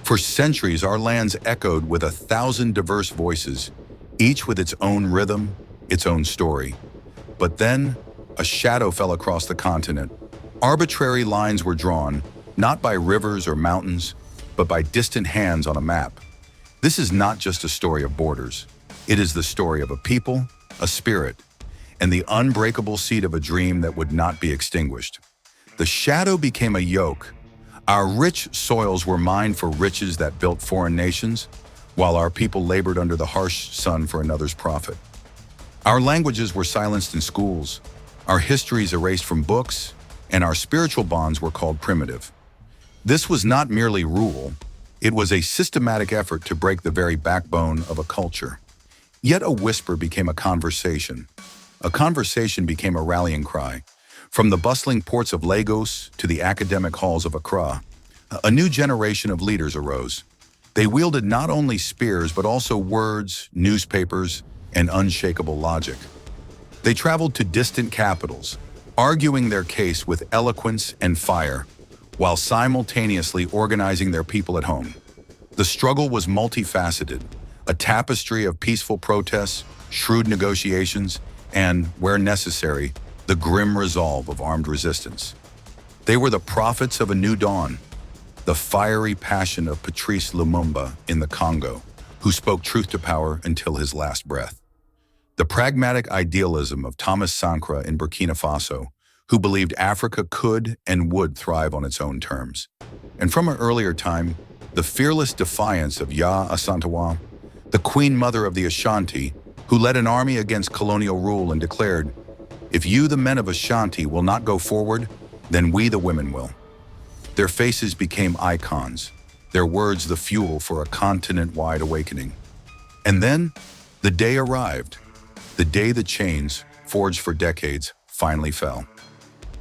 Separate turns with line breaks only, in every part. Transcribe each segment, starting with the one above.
For centuries, our lands echoed with 1,000 diverse voices, each with its own rhythm, its own story. But then, a shadow fell across the continent. Arbitrary lines were drawn, not by rivers or mountains, but by distant hands on a map. This is not just a story of borders. It is the story of a people, a spirit, and the unbreakable seed of a dream that would not be extinguished. The shadow became a yoke. Our rich soils were mined for riches that built foreign nations, while our people labored under the harsh sun for another's profit. Our languages were silenced in schools, our histories erased from books, and our spiritual bonds were called primitive. This was not merely rule, it was a systematic effort to break the very backbone of a culture. Yet a whisper became a conversation. A conversation became a rallying cry. From the bustling ports of Lagos to the academic halls of Accra, a new generation of leaders arose. They wielded not only spears, but also words, newspapers, and unshakable logic. They traveled to distant capitals, arguing their case with eloquence and fire, while simultaneously organizing their people at home. The struggle was multifaceted, a tapestry of peaceful protests, shrewd negotiations, and, where necessary, the grim resolve of armed resistance. They were the prophets of a new dawn, the fiery passion of Patrice Lumumba in the Congo, who spoke truth to power until his last breath. The pragmatic idealism of Thomas Sankara in Burkina Faso, who believed Africa could and would thrive on its own terms. And from an earlier time, the fearless defiance of Yaa Asantewaa, the queen mother of the Ashanti, who led an army against colonial rule and declared, "If you, the men of Ashanti, will not go forward, then we, the women, will." Their faces became icons, their words the fuel for a continent-wide awakening. And then, the day arrived, the day the chains, forged for decades, finally fell.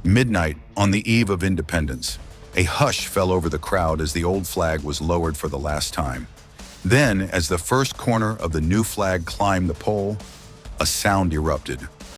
Midnight, on the eve of independence, a hush fell over the crowd as the old flag was lowered for the last time. Then, as the first corner of the new flag climbed the pole, a sound erupted,